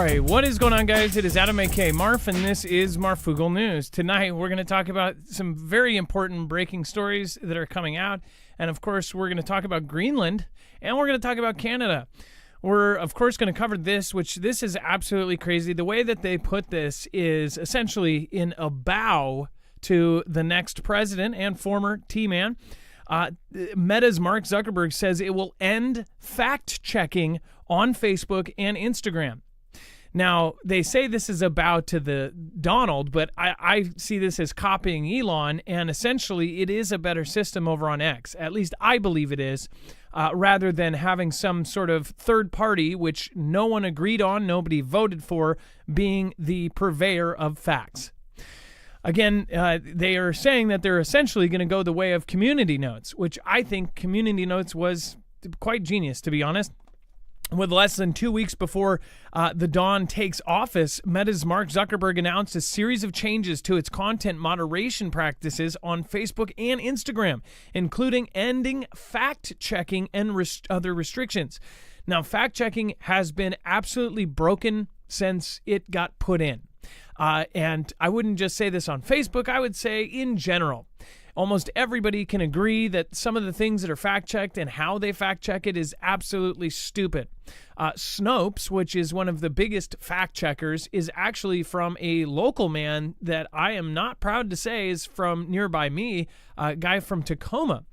right, what is going on, guys? It is Adam A.K. Marf, and this is Marfoogle News. Tonight, we're going to talk about some very important breaking stories that are coming out. And, of course, we're going to talk about Greenland, and we're going to talk about Canada. We're, of course, going to cover this, which this is absolutely crazy. The way that they put this is essentially in a bow to the next president and former T-Man. Meta's Mark Zuckerberg says it will end fact-checking on Facebook and Instagram. Now, they say this is a bow to the Donald, but I see this as copying Elon, and essentially it is a better system over on X. At least I believe it is, rather than having some sort of third party, which no one agreed on, nobody voted for, being the purveyor of facts. Again, they are saying that they're essentially going to go the way of community notes, which I think community notes was quite genius, to be honest. With less than 2 weeks before the Dawn takes office, Meta's Mark Zuckerberg announced a series of changes to its content moderation practices on Facebook and Instagram, including ending fact-checking and other restrictions. Now, fact-checking has been absolutely broken since it got put in. And I wouldn't just say this on Facebook, I would say in general. Almost everybody can agree that some of the things that are fact-checked and how they fact-check it is absolutely stupid. Snopes, which is one of the biggest fact-checkers, is actually from a local man that I am not proud to say is from nearby me, a guy from Tacoma.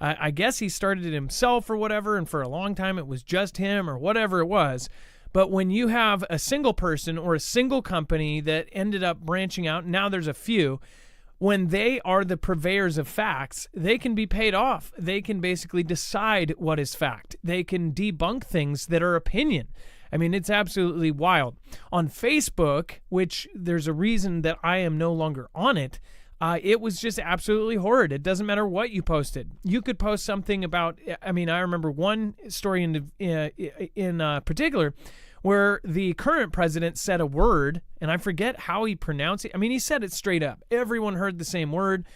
I guess he started it himself or whatever, and for a long time it was just him or whatever it was. But when you have a single person or a single company that ended up branching out, now there's a few, when they are the purveyors of facts, they can be paid off. They can basically decide what is fact. They can debunk things that are opinion. I mean, it's absolutely wild. On Facebook, which there's a reason that I am no longer on it, it was just absolutely horrid. It doesn't matter what you posted. You could post something about, I mean, I remember one story in particular where the current president said a word, and I forget how he pronounced it. I mean, he said it straight up. Everyone heard the same word,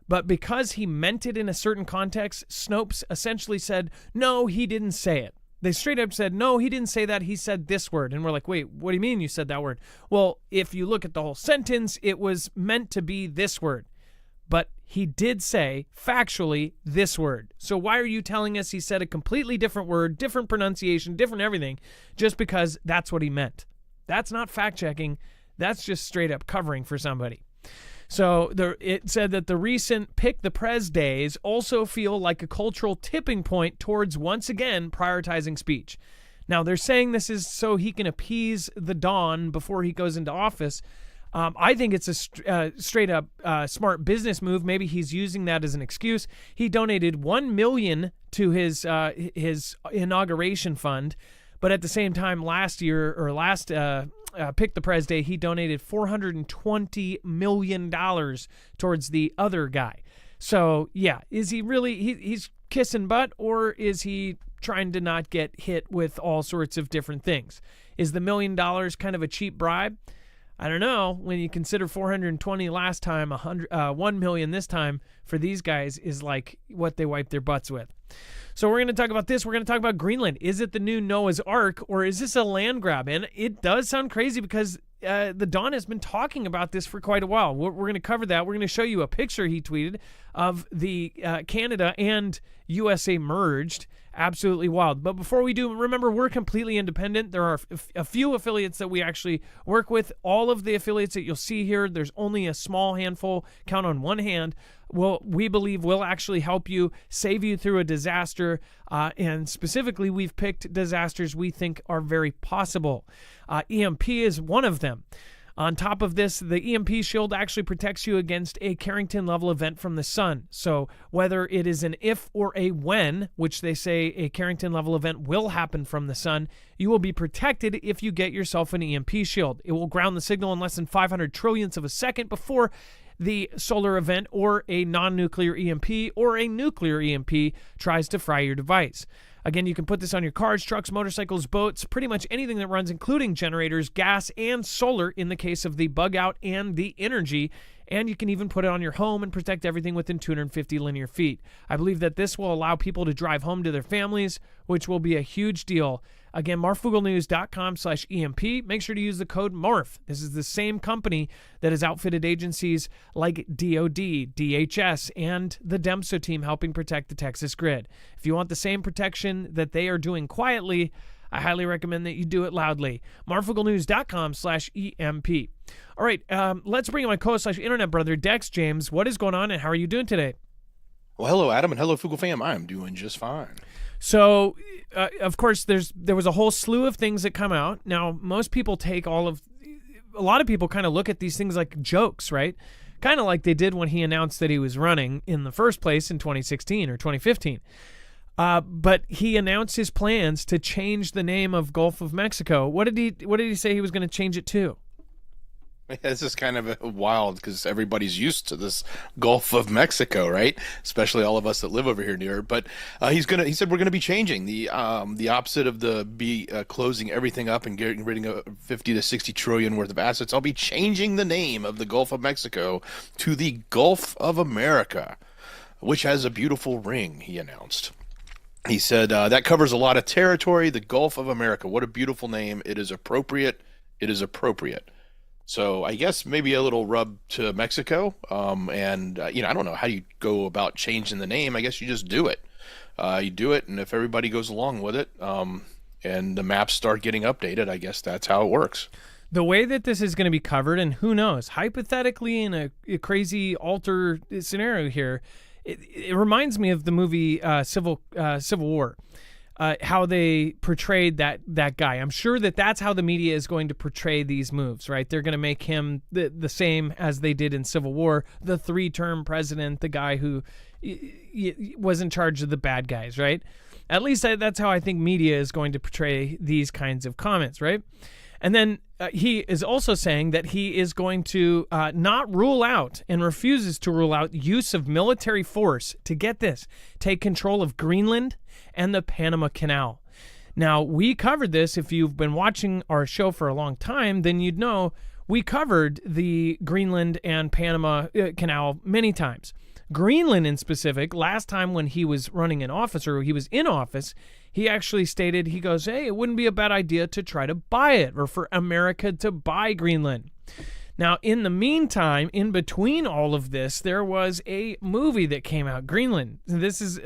but because he meant it in a certain context, Snopes essentially said, no, he didn't say it. They straight up said, no, he didn't say that. He said this word. And we're like, wait, what do you mean you said that word? Well, if you look at the whole sentence, it was meant to be this word. But he did say, factually, this word. So why are you telling us he said a completely different word, different pronunciation, different everything, just because that's what he meant? That's not fact-checking. That's just straight up covering for somebody. So it said that the recent Pick the Prez days also feel like a cultural tipping point towards once again prioritizing speech. Now, they're saying this is so he can appease the Don before he goes into office. I think it's a straight up smart business move. Maybe he's using that as an excuse. He donated $1 million to his inauguration fund, but at the same time last Pick the Prez Day, he donated $420 million towards the other guy. So yeah, is he really he's kissing butt, or is he trying to not get hit with all sorts of different things? Is the $1 million kind of a cheap bribe? I don't know. When you consider 420 last time, 1 million this time for these guys is like what they wipe their butts with. So we're going to talk about this. We're going to talk about Greenland. Is it the new Noah's Ark, or is this a land grab? And it does sound crazy because the Don has been talking about this for quite a while. We're going to cover that. We're going to show you a picture he tweeted of the Canada and USA merged. Absolutely wild. But before we do, remember, we're completely independent. There are a few affiliates that we actually work with. All of the affiliates that you'll see here, there's only a small handful, count on one hand, we believe will actually help you, save you through a disaster. And specifically, we've picked disasters we think are very possible. EMP is one of them. On top of this, the EMP shield actually protects you against a Carrington-level event from the sun. So whether it is an if or a when, which they say a Carrington-level event will happen from the sun, you will be protected if you get yourself an EMP shield. It will ground the signal in less than 500 trillionths of a second before the solar event or a non-nuclear EMP or a nuclear EMP tries to fry your device. Again, you can put this on your cars, trucks, motorcycles, boats, pretty much anything that runs, including generators, gas, and solar in the case of the bug out and the energy. And you can even put it on your home and protect everything within 250 linear feet. I believe that this will allow people to drive home to their families, which will be a huge deal Again, marfugglenews.com/EMP. Make sure to use the code MARF. This is the same company that has outfitted agencies like DOD, DHS, and the DEMSO team helping protect the Texas grid. If you want the same protection that they are doing quietly, I highly recommend that you do it loudly. marfugglenews.com/EMP. All right, let's bring in my co-host/internet brother, Dex James. What is going on, and how are you doing today? Well, hello, Adam, and hello, Fuggle fam. I'm doing just fine. So, of course, there was a whole slew of things that come out. Now, most people a lot of people kind of look at these things like jokes, right? Kind of like they did when he announced that he was running in the first place in 2016 or 2015. But he announced his plans to change the name of Gulf of Mexico. What did he say he was going to change it to? This is kind of wild because everybody's used to this Gulf of Mexico, right? Especially all of us that live over here near. But he said we're gonna be changing the opposite of closing everything up and getting rid of 50 to 60 trillion worth of assets. I'll be changing the name of the Gulf of Mexico to the Gulf of America, which has a beautiful ring, he announced. He said, that covers a lot of territory, the Gulf of America. What a beautiful name. It is appropriate. It is appropriate. So I guess maybe a little rub to Mexico. I don't know how you go about changing the name. I guess you just do it. You do it, and if everybody goes along with it, and the maps start getting updated, I guess that's how it works. The way that this is going to be covered, and who knows, hypothetically in a crazy alter scenario here, it reminds me of the movie Civil War, how they portrayed that guy. I'm sure that's how the media is going to portray these moves, right? They're going to make him the same as they did in Civil War, the 3-term president, the guy who was in charge of the bad guys, right? At least that's how I think media is going to portray these kinds of comments, right? And then he is also saying that he is going to not rule out and refuses to rule out use of military force to, get this, take control of Greenland and the Panama Canal. Now, we covered this. If you've been watching our show for a long time, then you'd know we covered the Greenland and Panama Canal many times. Greenland in specific, last time when he was running in office, or he was in office, he actually stated, he goes, hey, it wouldn't be a bad idea to try to buy it, or for America to buy Greenland. Now, in the meantime, in between all of this, there was a movie that came out, Greenland. This is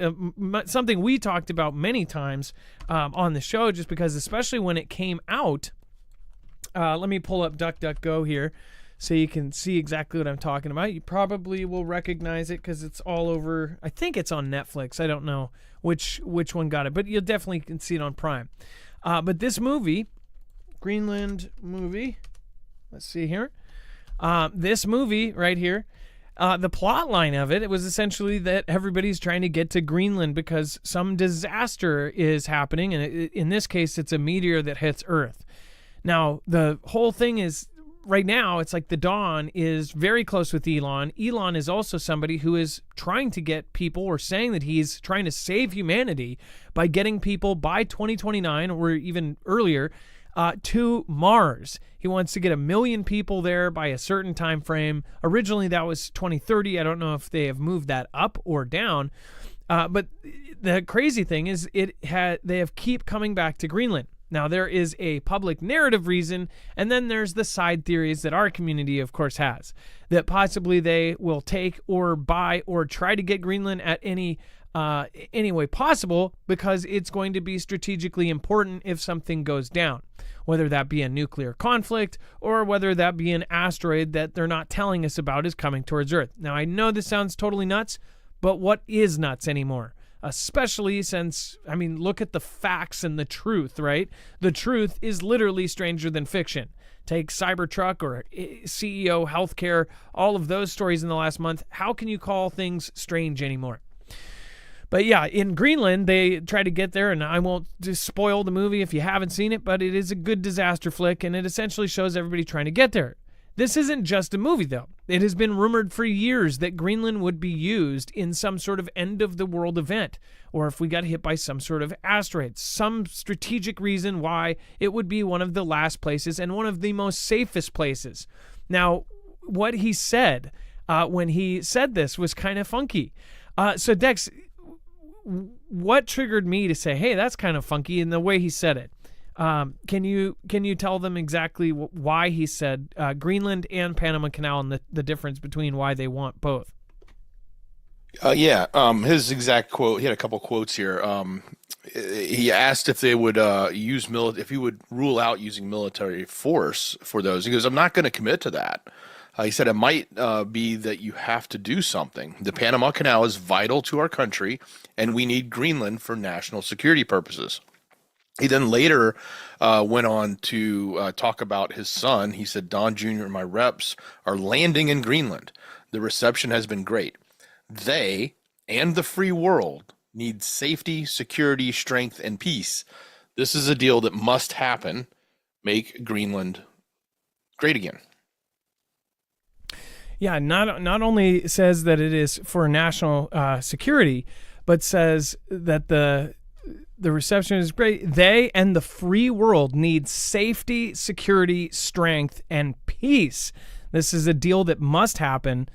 something we talked about many times on the show, just because, especially when it came out, let me pull up DuckDuckGo here so you can see exactly what I'm talking about. You probably will recognize it because it's all over. I think it's on Netflix. I don't know which one got it, but you'll definitely can see it on Prime. But this movie, Greenland Movie, let's see here. This movie right here, the plot line of it was essentially that everybody's trying to get to Greenland because some disaster is happening, and in this case, it's a meteor that hits Earth. Now, the whole thing is, right now, it's like the Dawn is very close with Elon. Elon is also somebody who is trying to get people, or saying that he's trying to save humanity by getting people by 2029 or even earlier to Mars. He wants to get 1 million people there by a certain time frame. Originally, that was 2030. I don't know if they have moved that up or down. But the crazy thing is they have keep coming back to Greenland. Now, there is a public narrative reason, and then there's the side theories that our community, of course, has, that possibly they will take or buy or try to get Greenland at any way possible, because it's going to be strategically important if something goes down, whether that be a nuclear conflict or whether that be an asteroid that they're not telling us about is coming towards Earth. Now, I know this sounds totally nuts, but what is nuts anymore? Especially since, I mean, look at the facts and the truth, right? The truth is literally stranger than fiction. Take Cybertruck or CEO Healthcare, all of those stories in the last month. How can you call things strange anymore? But yeah, in Greenland, they try to get there, and I won't just spoil the movie if you haven't seen it, but it is a good disaster flick, and it essentially shows everybody trying to get there. This isn't just a movie, though. It has been rumored for years that Greenland would be used in some sort of end-of-the-world event, or if we got hit by some sort of asteroid, some strategic reason why it would be one of the last places and one of the most safest places. Now, what he said when he said this was kind of funky. So, Dex, what triggered me to say, hey, that's kind of funky in the way he said it? Can you tell them exactly why he said Greenland and Panama Canal and the difference between why they want both? Yeah. His exact quote. He had a couple quotes here. He asked if they would if he would rule out using military force for those. He goes, "I'm not going to commit to that." He said it might be that you have to do something. The Panama Canal is vital to our country, and we need Greenland for national security purposes. He then later went on to talk about his son. He said, Don Jr. and my reps are landing in Greenland. The reception has been great. They and the free world need safety, security, strength, and peace. This is a deal that must happen. Make Greenland great again. Yeah, not only says that it is for national security, but says that the reception is great. They and the free world need safety, security, strength, and peace. This is a deal that must happen.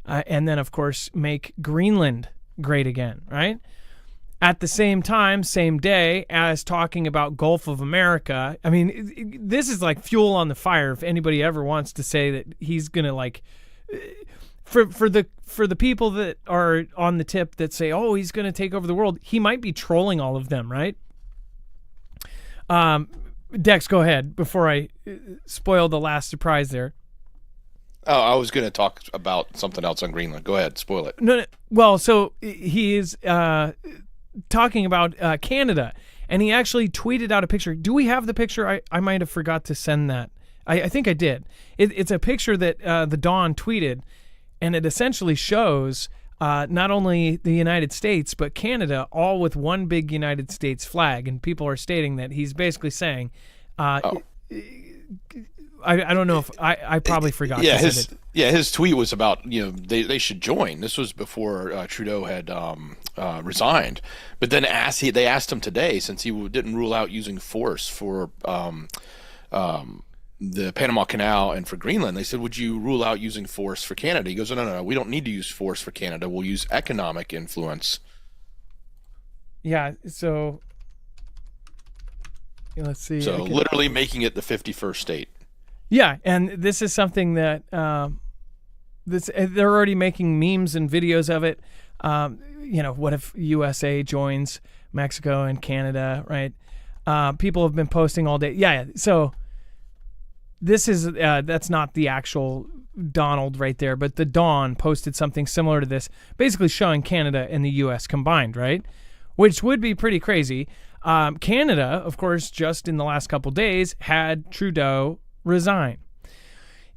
And then, of course, make Greenland great again, right? At the same time, same day as talking about Gulf of America. I mean, this is like fuel on the fire if anybody ever wants to say that he's going to like... For the people that are on the tip that say, oh, he's going to take over the world, he might be trolling all of them, right? Dex, go ahead before I spoil the last surprise there. Oh, I was going to talk about something else on Greenland. Go ahead, spoil it. No. Well, so he is talking about Canada, and he actually tweeted out a picture. Do we have the picture? I might have forgot to send that. I think I did. It's a picture that the Dawn tweeted, and it essentially shows not only the United States, but Canada, all with one big United States flag. And people are stating that he's basically saying, I don't know if I probably forgot to send it. Yeah, his tweet was about, they should join. This was before Trudeau had resigned. But then they asked him today, since he didn't rule out using force for the Panama Canal and for Greenland, they said, would you rule out using force for Canada? He goes, no, we don't need to use force for Canada. We'll use economic influence. Yeah, so let's see. So literally making it the 51st state. Yeah, and this is something that they're already making memes and videos of it. What if USA joins Mexico and Canada, right? People have been posting all day. Yeah, so... This is that's not the actual Donald right there, but the Dawn posted something similar to this, basically showing Canada and the U.S. combined, right? Which would be pretty crazy. Canada, of course, just in the last couple days, had Trudeau resign.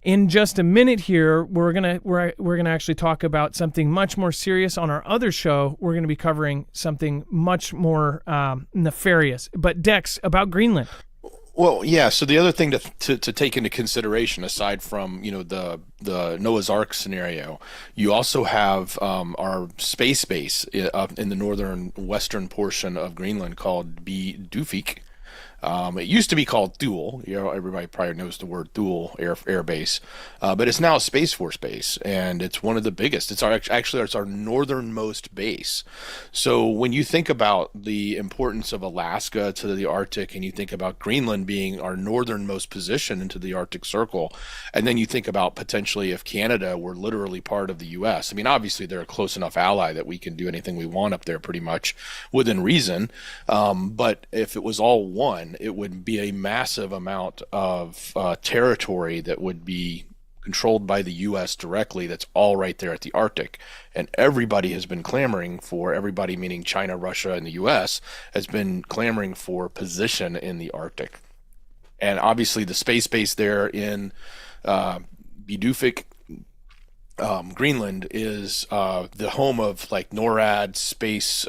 In just a minute here, we're gonna actually talk about something much more serious. On our other show, we're gonna be covering something much more nefarious. But Dex, about Greenland. Well, yeah. So the other thing to take into consideration, aside from the Noah's Ark scenario, you also have our space base up in the northern western portion of Greenland called Bidufik. It used to be called Thule. Everybody probably knows the word Thule Air Base, but it's now a Space Force base, and it's one of the biggest. It's our northernmost base. So when you think about the importance of Alaska to the Arctic, and you think about Greenland being our northernmost position into the Arctic Circle, and then you think about potentially if Canada were literally part of the U.S. I mean, obviously they're a close enough ally that we can do anything we want up there pretty much within reason. But if it was all one, it would be a massive amount of territory that would be controlled by the U.S. directly. That's all right there at the Arctic. And everybody has been clamoring for, everybody meaning China, Russia, and the U.S., has been clamoring for position in the Arctic. And obviously the space base there in Bidufik, Greenland, is the home of like NORAD space.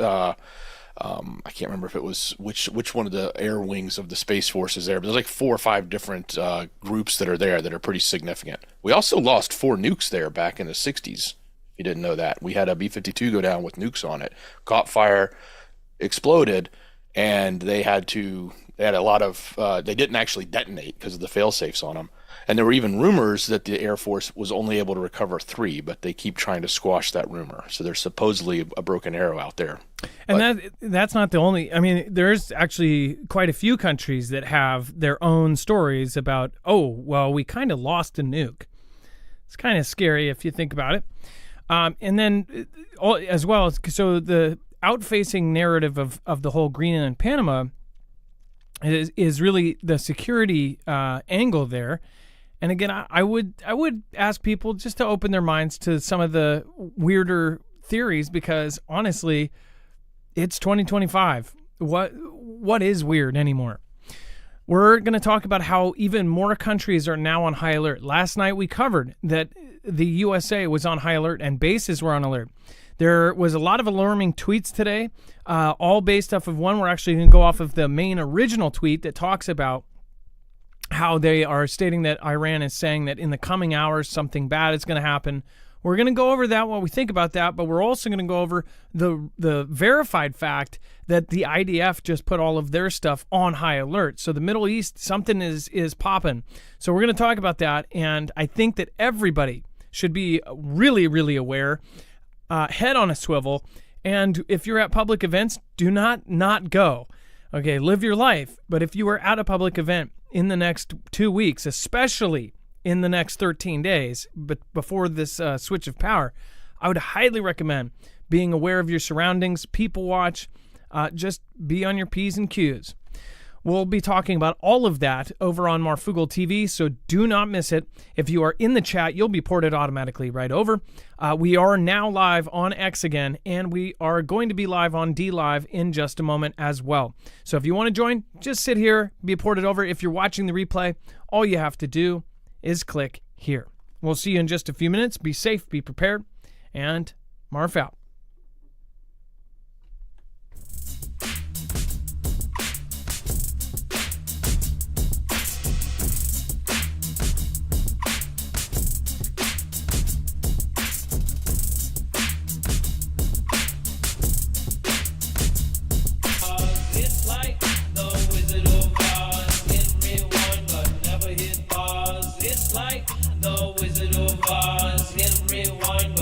I can't remember if it was which one of the air wings of the Space Force is there, but there's like 4 or 5 different groups that are there that are pretty significant. We also lost 4 nukes there back in the 60s. If you didn't know that. We had a B-52 go down with nukes on it, caught fire, exploded, and they had a lot of, they didn't actually detonate because of the fail-safes on them. And there were even rumors that the Air Force was only able to recover 3, but they keep trying to squash that rumor. So there's supposedly a broken arrow out there. And that's not the only. I mean, there's actually quite a few countries that have their own stories about, oh, well, we kind of lost a nuke. It's kind of scary if you think about it. And then as well, so the outfacing narrative of the whole Greenland Panama is really the security angle there. And again, I would ask people just to open their minds to some of the weirder theories, because honestly, it's 2025. What is weird anymore? We're going to talk about how even more countries are now on high alert. Last night we covered that the USA was on high alert and bases were on alert. There was a lot of alarming tweets today, all based off of one. We're actually going to go off of the main original tweet that talks about how they are stating that Iran is saying that in the coming hours something bad is going to happen. We're going to go over that, what we think about that, but we're also going to go over the verified fact that the IDF just put all of their stuff on high alert. So the Middle East, something is popping. So we're going to talk about that, and I think that everybody should be really, really aware, head on a swivel, and if you're at public events, do not go. Okay, live your life, but if you are at a public event in the next 2 weeks, especially in the next 13 days, but before this switch of power, I would highly recommend being aware of your surroundings, people watch, just be on your P's and Q's. We'll be talking about all of that over on Marfoogle TV, so do not miss it. If you are in the chat, you'll be ported automatically right over. We are now live on X again, and we are going to be live on D Live in just a moment as well. So if you want to join, just sit here, be ported over. If you're watching the replay, all you have to do is click here. We'll see you in just a few minutes. Be safe, be prepared, and Marf out. The Wizard of Oz, hit rewind,